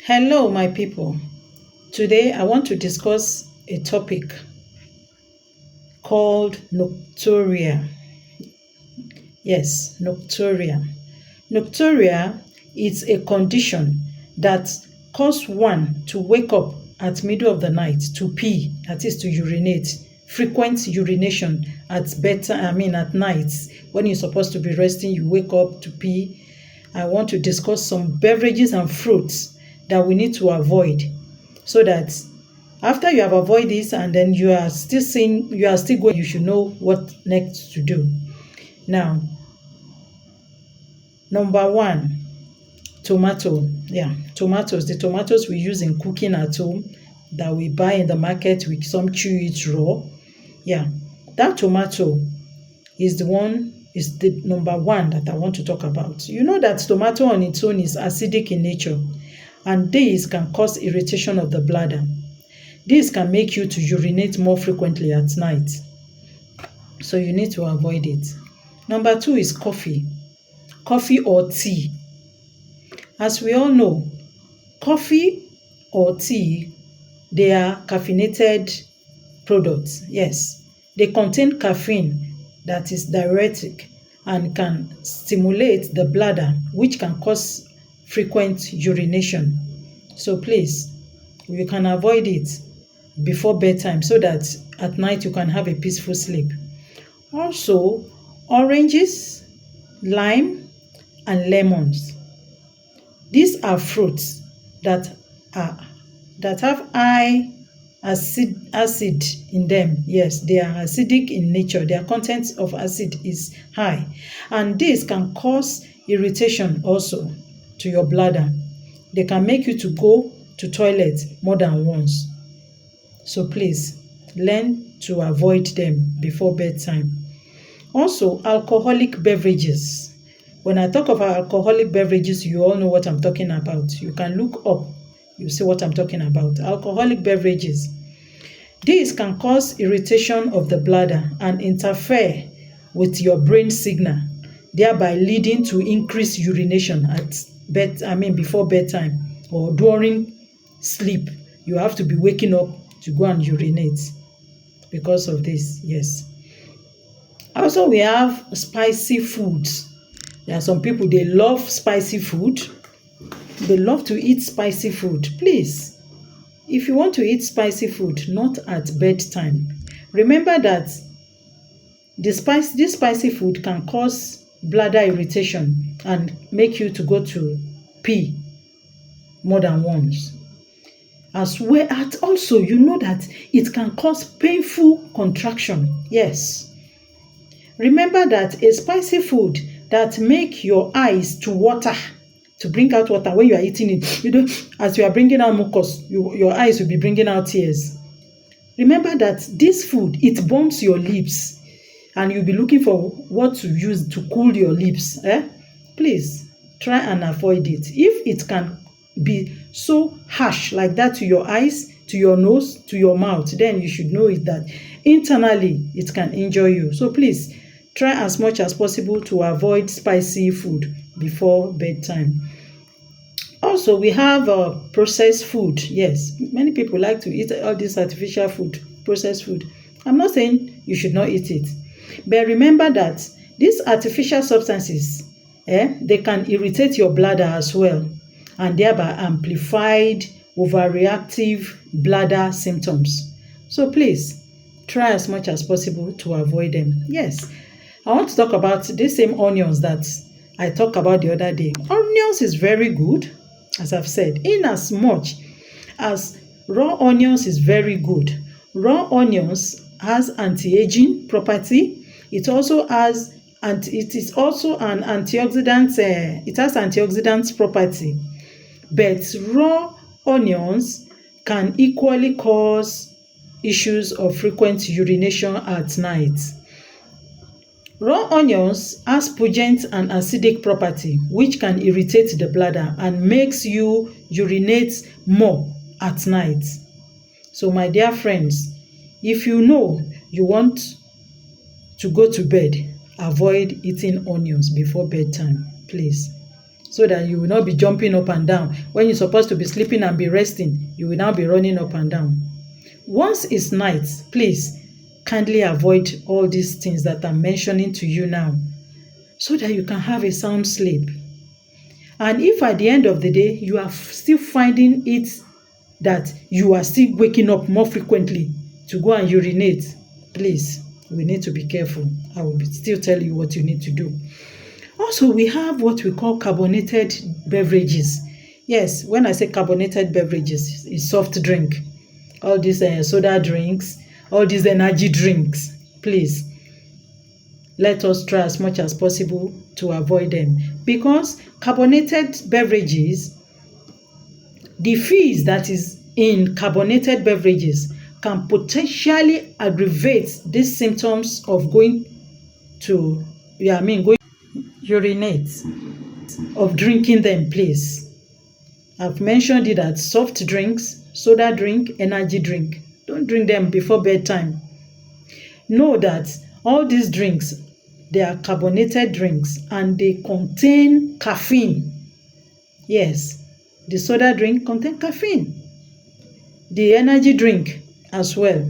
Hello, my people. Today I want to discuss a topic called Nocturia. Yes, Nocturia. Nocturia is a condition that causes one to wake up at middle of the night to pee, that is to urinate. Frequent urination at night when you're supposed to be resting, you wake up to pee. I want to discuss some beverages and fruits that we need to avoid so that after you have avoided this and then you are still going, you should know what next to do. Now, number one, tomato. Tomatoes. The tomatoes we use in cooking at home that we buy in the market, we some chew it raw. That tomato is the number one that I want to talk about. You know that tomato on its own is acidic in nature, and this can cause irritation of the bladder. This can make you to urinate more frequently at night, so you need to avoid it. Number two is coffee or tea. As we all know, coffee or tea, they are caffeinated products. Yes, they contain caffeine that is diuretic and can stimulate the bladder, which can cause frequent urination. So please, you can avoid it before bedtime so that at night you can have a peaceful sleep. Also, oranges, lime, and lemons. These are fruits that have high acid in them. Yes, they are acidic in nature. Their content of acid is high, and this can cause irritation also to your bladder. They can make you to go to toilet more than once. So please learn to avoid them before bedtime. Also, alcoholic beverages. When I talk about alcoholic beverages, you all know what I'm talking about. You can look up, you see what I'm talking about. Alcoholic beverages. This can cause irritation of the bladder and interfere with your brain signal, thereby leading to increased urination before bedtime or during sleep. You have to be waking up to go and urinate because of this. Yes. Also, we have spicy foods. There are some people, they love spicy food. They love to eat spicy food. Please, if you want to eat spicy food, not at bedtime. Remember that this spicy food can cause bladder irritation and make you to go to pee more than once. As well as also, you know that it can cause painful contraction. Yes. Remember that a spicy food that make your eyes to water, to bring out water when you are eating it, as you are bringing out mucus, your eyes will be bringing out tears. Remember that this food, it burns your lips, and you'll be looking for what to use to cool your lips. Please try and avoid it. If it can be so harsh like that to your eyes, to your nose, to your mouth, then you should know it that internally it can injure you. So please try as much as possible to avoid spicy food before bedtime. Also, we have processed food. Yes, many people like to eat all this artificial food, processed food. I'm not saying you should not eat it, but remember that these artificial substances, they can irritate your bladder as well, and thereby amplified overreactive bladder symptoms. So please try as much as possible to avoid them. Yes, I want to talk about these same onions that I talked about the other day. Onions is very good, as I've said, in as much as raw onions is very good. Raw onions has anti-aging property. It also has it is also an antioxidant. It has antioxidant property. But raw onions can equally cause issues of frequent urination at night. Raw onions has pungent and acidic property, which can irritate the bladder and makes you urinate more at night. So my dear friends, if you know you want to go to bed, avoid eating onions before bedtime, please. so that you will not be jumping up and down. When you're supposed to be sleeping and be resting, you will now be running up and down. Once it's night, please kindly avoid all these things that I'm mentioning to you now, so that you can have a sound sleep. And if at the end of the day you are still finding it that you are still waking up more frequently to go and urinate, please, we need to be careful. I will still tell you what you need to do. Also, we have what we call carbonated beverages. Yes, when I say carbonated beverages, it's soft drink. All these soda drinks, all these energy drinks, please, let us try as much as possible to avoid them. Because carbonated beverages, the fizz that is in carbonated beverages can potentially aggravate these symptoms of going urinate, of drinking them, please. I've mentioned it that soft drinks, soda drink, energy drink, don't drink them before bedtime. Know that all these drinks, they are carbonated drinks and they contain caffeine. Yes, the soda drink contains caffeine. The energy drink as well.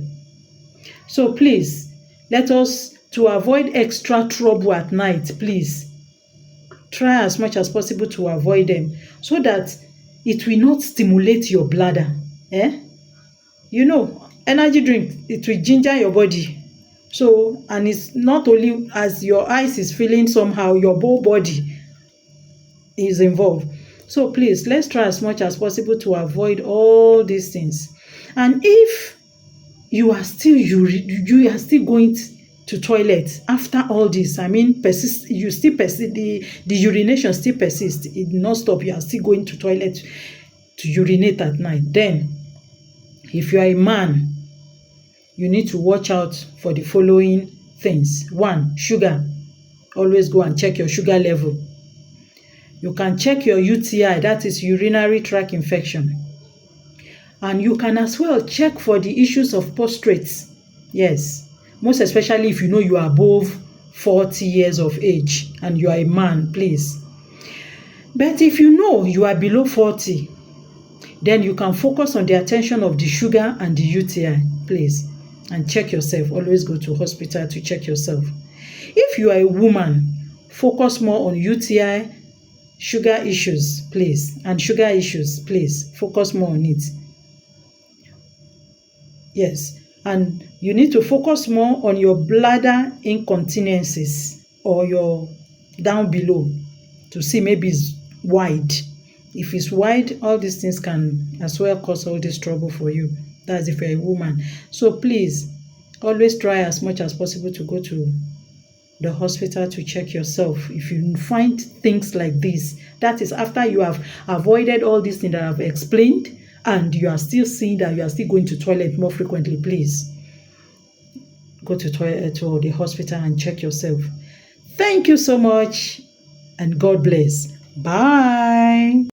So please, let us, to avoid extra trouble at night, please, try as much as possible to avoid them, so that it will not stimulate your bladder. Energy drink, it will ginger your body. So, and it's not only as your eyes is feeling somehow, your whole body is involved. So please, let's try as much as possible to avoid all these things. And if you are still going to toilet after all this, you still persist, the urination still persists, it did not stop, you are still going to toilet to urinate at night, then if you are a man, you need to watch out for the following things. 1, sugar. Always go and check your sugar level. You can check your UTI, that is urinary tract infection. And you can as well check for the issues of prostates. Yes, most especially if you know you are above 40 years of age and you are a man, please. But if you know you are below 40, then you can focus on the attention of the sugar and the UTI, please, and check yourself. Always go to hospital to check yourself. If you are a woman, focus more on UTI, sugar issues, please, and sugar issues, please, focus more on it. Yes, and you need to focus more on your bladder incontinences or your down below to see maybe it's wide. If it's wide, all these things can as well cause all this trouble for you. That's if you're a woman. So please, always try as much as possible to go to the hospital to check yourself. If you find things like this, that is after you have avoided all these things that I've explained, and you are still seeing that you are still going to toilet more frequently, please go to the hospital and check yourself. Thank you so much, and God bless. Bye.